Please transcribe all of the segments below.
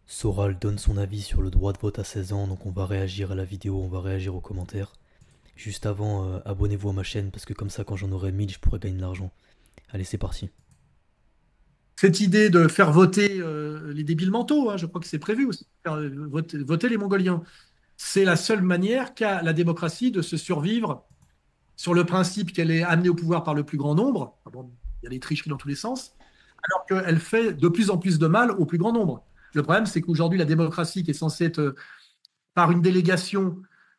Soral donne son avis sur le droit de vote à 16 ans, donc on va réagir à la vidéo, on va réagir aux commentaires. Juste avant, abonnez-vous à ma chaîne parce que comme ça, quand j'en aurai 1000, je pourrai gagner de l'argent. Allez, c'est parti. Cette idée de faire voter les débiles mentaux, hein, je crois que c'est prévu aussi, faire voter les Mongoliens, c'est la seule manière qu'a la démocratie de se survivre sur le principe qu'elle est amenée au pouvoir par le plus grand nombre. Ah bon, il y a des tricheries dans tous les sens, alors qu'elle fait de plus en plus de mal au plus grand nombre. Le problème, c'est qu'aujourd'hui, la démocratie, qui est censée être par une délégation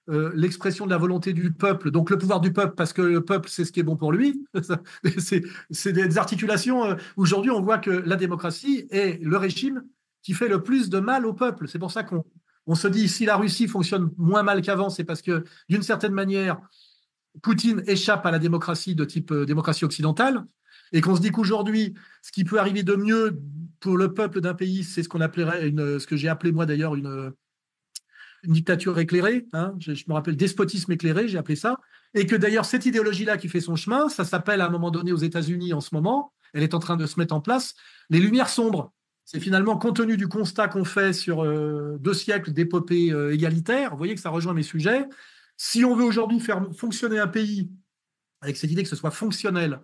l'expression de la volonté du peuple, donc le pouvoir du peuple, parce que le peuple, c'est ce qui est bon pour lui. C'est des articulations. Aujourd'hui, on voit que la démocratie est le régime qui fait le plus de mal au peuple. C'est pour ça qu'on se dit, si la Russie fonctionne moins mal qu'avant, c'est parce que, d'une certaine manière, Poutine échappe à la démocratie de type démocratie occidentale, et qu'on se dit qu'aujourd'hui, ce qui peut arriver de mieux pour le peuple d'un pays, c'est ce qu'on appellerait ce que j'ai appelé moi d'ailleurs une dictature éclairée, hein, je me rappelle despotisme éclairé, j'ai appelé ça, et que d'ailleurs cette idéologie-là qui fait son chemin, ça s'appelle à un moment donné aux États-Unis en ce moment, elle est en train de se mettre en place, les lumières sombres. C'est finalement compte tenu du constat qu'on fait sur 2 siècles d'épopée égalitaire, vous voyez que ça rejoint mes sujets. Si on veut aujourd'hui faire fonctionner un pays avec cette idée que ce soit fonctionnel,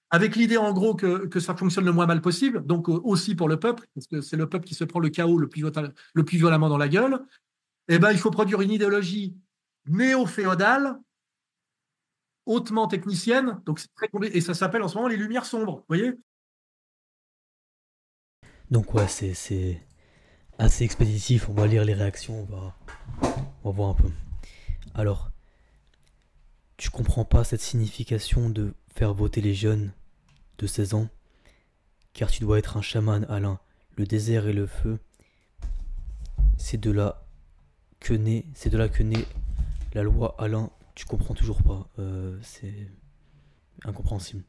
avec l'idée en gros que ça fonctionne le moins mal possible, donc aussi pour le peuple, parce que c'est le peuple qui se prend le chaos le plus violemment dans la gueule, eh ben, il faut produire une idéologie néo-féodale, hautement technicienne, donc c'est très et ça s'appelle en ce moment les Lumières sombres, vous voyez. Donc ouais, c'est assez expéditif, on va lire les réactions, on va voir un peu. Alors, tu comprends pas cette signification de faire voter les jeunes de 16 ans, car tu dois être un chaman, Alain. Le désert et le feu, c'est de là c'est de là que naît la loi, Alain. Tu comprends toujours pas, c'est incompréhensible.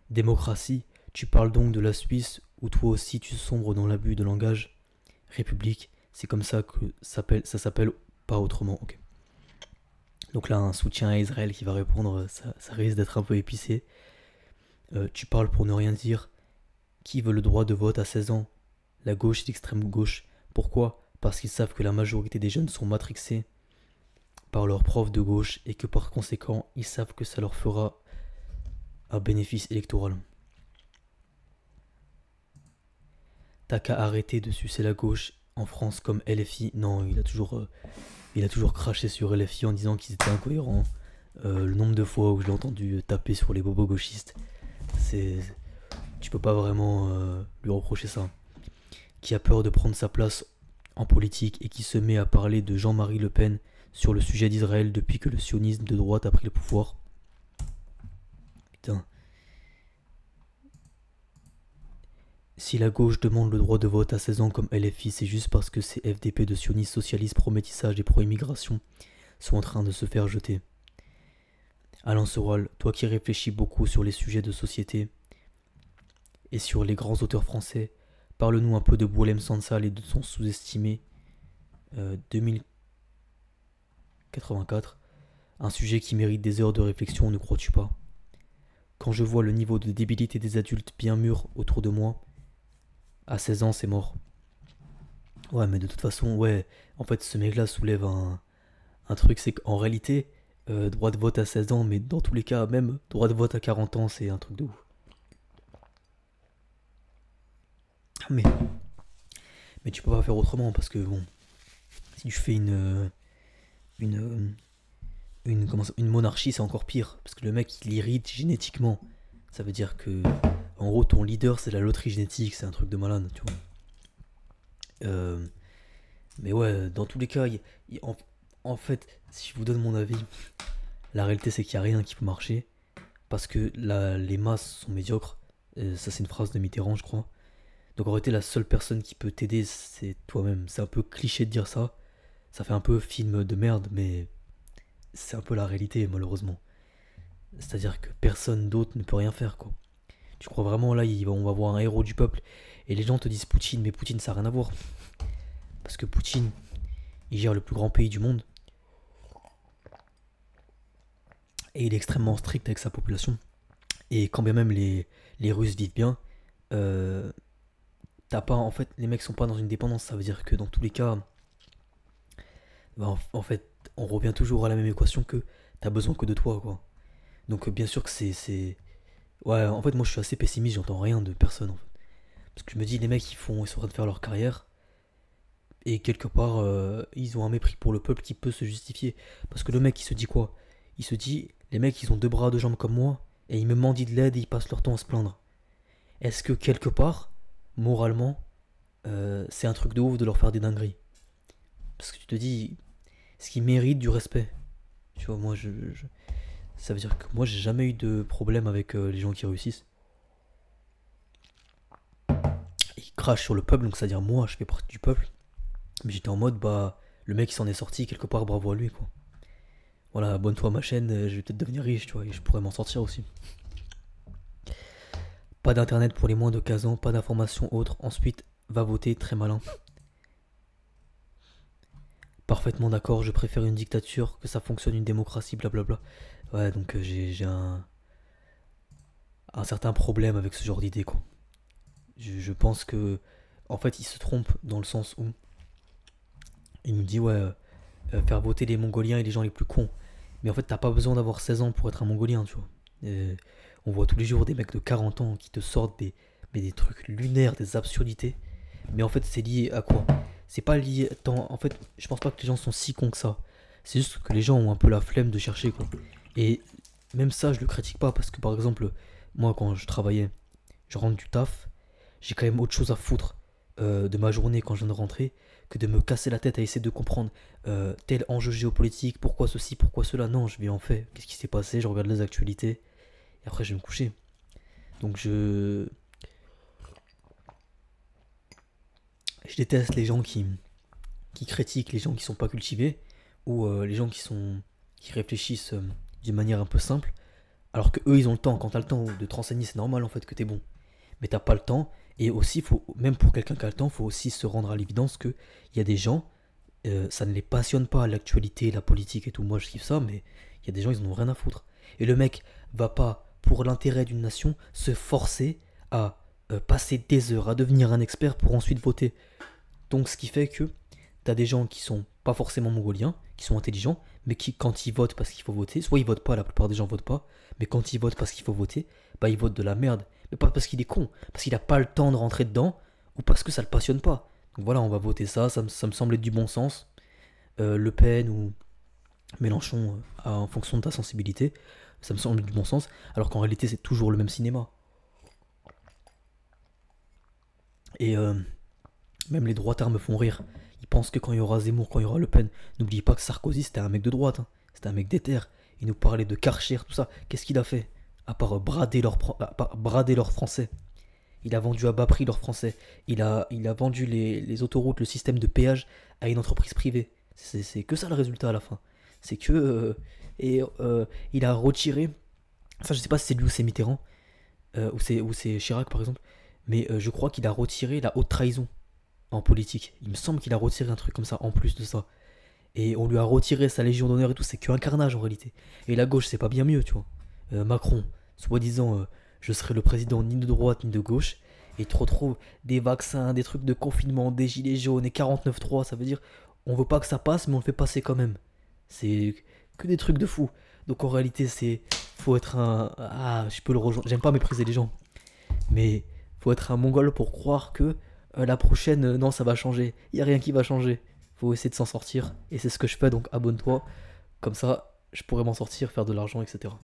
Démocratie, tu parles donc de la Suisse où toi aussi tu sombres dans l'abus de langage. République, c'est comme ça que ça s'appelle pas autrement. Ok. Donc là, un soutien à Israël qui va répondre, ça risque d'être un peu épicé. Tu parles pour ne rien dire. Qui veut le droit de vote à 16 ans? La gauche et l'extrême gauche. Pourquoi? Parce qu'ils savent que la majorité des jeunes sont matrixés par leurs profs de gauche et que par conséquent, ils savent que ça leur fera un bénéfice électoral. T'as qu'à arrêter de sucer la gauche en France comme LFI. Non, il a toujours craché sur LFI en disant qu'ils étaient incohérents. Le nombre de fois où je l'ai entendu taper sur les bobos gauchistes, c'est, tu peux pas vraiment lui reprocher ça. Qui a peur de prendre sa place en politique et qui se met à parler de Jean-Marie Le Pen sur le sujet d'Israël depuis que le sionisme de droite a pris le pouvoir. Putain. Si la gauche demande le droit de vote à 16 ans comme LFI, c'est juste parce que ces FDP de sionistes socialistes pro-métissage et pro-immigration sont en train de se faire jeter. Alain Soral, toi qui réfléchis beaucoup sur les sujets de société et sur les grands auteurs français, parle-nous un peu de Boualem Sansal et de son sous-estimé 2084, un sujet qui mérite des heures de réflexion, ne crois-tu pas? Quand je vois le niveau de débilité des adultes bien mûrs autour de moi, à 16 ans c'est mort. Ouais, mais de toute façon, ouais, en fait ce mec-là soulève un truc, c'est qu'en réalité, droit de vote à 16 ans, mais dans tous les cas, même droit de vote à 40 ans, c'est un truc de ouf. Mais, mais tu peux pas faire autrement, parce que bon, si tu fais une, une monarchie, c'est encore pire, parce que le mec il irrite génétiquement. Ça veut dire que, en gros, ton leader c'est la loterie génétique, c'est un truc de malade, tu vois. Euh, mais ouais, dans tous les cas, en fait, si je vous donne mon avis, la réalité c'est qu'il n'y a rien qui peut marcher, parce que les masses sont médiocres. Ça c'est une phrase de Mitterrand, je crois. Donc en réalité, la seule personne qui peut t'aider, c'est toi-même. C'est un peu cliché de dire ça. Ça fait un peu film de merde, mais c'est un peu la réalité, malheureusement. C'est-à-dire que personne d'autre ne peut rien faire, quoi. Tu crois vraiment, là, on va voir un héros du peuple, et les gens te disent Poutine, mais Poutine, ça n'a rien à voir. Parce que Poutine, il gère le plus grand pays du monde, et il est extrêmement strict avec sa population. Et quand bien même les Russes vivent bien, euh, t'as pas, en fait, les mecs sont pas dans une dépendance. Ça veut dire que dans tous les cas, bah, en fait, on revient toujours à la même équation que t'as besoin que de toi, quoi. Donc, bien sûr que ouais, en fait, moi, je suis assez pessimiste, j'entends rien de personne, en fait. Parce que je me dis, les mecs, ils sont en train de faire leur carrière, et quelque part, ils ont un mépris pour le peuple qui peut se justifier. Parce que le mec, il se dit quoi? Il se dit, les mecs, ils ont deux bras, deux jambes comme moi, et ils me mendient de l'aide et ils passent leur temps à se plaindre. Est-ce que quelque part, moralement, c'est un truc de ouf de leur faire des dingueries? Parce que tu te dis, ce qui mérite du respect. Tu vois, moi, ça veut dire que moi, j'ai jamais eu de problème avec les gens qui réussissent. Ils crachent sur le peuple, donc c'est-à-dire moi, je fais partie du peuple. Mais j'étais en mode, bah, le mec, il s'en est sorti, quelque part, bravo à lui, quoi. Voilà, abonne-toi à ma chaîne, je vais peut-être devenir riche, tu vois, et je pourrais m'en sortir aussi. Pas d'internet pour les moins de 15 ans, pas d'informations autres. Ensuite, va voter, très malin. Parfaitement d'accord, je préfère une dictature, que ça fonctionne une démocratie, blablabla. Ouais, donc j'ai un certain problème avec ce genre d'idée, quoi. Je pense que, en fait, il se trompe dans le sens où il nous dit, ouais, faire voter les Mongoliens et les gens les plus cons. Mais en fait, t'as pas besoin d'avoir 16 ans pour être un Mongolien, tu vois. On voit tous les jours des mecs de 40 ans qui te sortent des trucs lunaires, des absurdités. Mais en fait, c'est lié à quoi? C'est pas lié. En fait, je pense pas que les gens sont si cons que ça. C'est juste que les gens ont un peu la flemme de chercher, quoi. Et même ça, je le critique pas parce que par exemple, moi, quand je travaillais, je rentre du taf, j'ai quand même autre chose à foutre de ma journée quand je viens de rentrer que de me casser la tête à essayer de comprendre tel enjeu géopolitique, pourquoi ceci, pourquoi cela. Non, je vais en fait, qu'est-ce qui s'est passé, je regarde les actualités et après je vais me coucher. Donc je déteste les gens qui critiquent les gens qui sont pas cultivés ou les gens qui réfléchissent d'une manière un peu simple alors que eux ils ont le temps. Quand t'as le temps de te renseigner, c'est normal en fait que t'es bon, mais t'as pas le temps. Et aussi, même pour quelqu'un qui a le temps, il faut aussi se rendre à l'évidence qu'il y a des gens, ça ne les passionne pas, l'actualité, la politique et tout. Moi, je kiffe ça, mais il y a des gens, ils en ont rien à foutre. Et le mec va pas, pour l'intérêt d'une nation, se forcer à passer des heures à devenir un expert pour ensuite voter. Donc, ce qui fait que t'as des gens qui sont pas forcément mongoliens, qui sont intelligents, mais qui, quand ils votent parce qu'il faut voter, soit ils votent pas, la plupart des gens votent pas, mais quand ils votent parce qu'il faut voter, bah ils votent de la merde. Mais pas parce qu'il est con, parce qu'il a pas le temps de rentrer dedans, ou parce que ça le passionne pas. Donc voilà, on va voter ça me semble être du bon sens. Le Pen ou Mélenchon, en fonction de ta sensibilité, ça me semble du bon sens, alors qu'en réalité c'est toujours le même cinéma. Et même les droitards me font rire. Ils pensent que quand il y aura Zemmour, quand il y aura Le Pen, n'oubliez pas que Sarkozy c'était un mec de droite, hein. C'était un mec d'éther. Il nous parlait de Karcher, tout ça. Qu'est-ce qu'il a fait? À part brader leurs français. Il a vendu à bas prix leurs français. Il a vendu les autoroutes, le système de péage à une entreprise privée. C'est que ça le résultat à la fin. C'est que. Il a retiré. Ça, je sais pas si c'est lui ou c'est Mitterrand, ou c'est Chirac par exemple. Mais je crois qu'il a retiré la haute trahison en politique. Il me semble qu'il a retiré un truc comme ça en plus de ça. Et on lui a retiré sa légion d'honneur et tout. C'est qu'un carnage en réalité. Et la gauche, c'est pas bien mieux, tu vois. Macron, soi-disant, je serai le président ni de droite ni de gauche. Et tu retrouves des vaccins, des trucs de confinement, des gilets jaunes et 49.3. Ça veut dire, on veut pas que ça passe, mais on le fait passer quand même. C'est que des trucs de fou. Donc en réalité, faut être un. Ah, je peux le rejoindre. J'aime pas mépriser les gens. Mais faut être un mongol pour croire que la prochaine, non, ça va changer. Il y a rien qui va changer. Faut essayer de s'en sortir. Et c'est ce que je fais, donc abonne-toi. Comme ça, je pourrais m'en sortir, faire de l'argent, etc.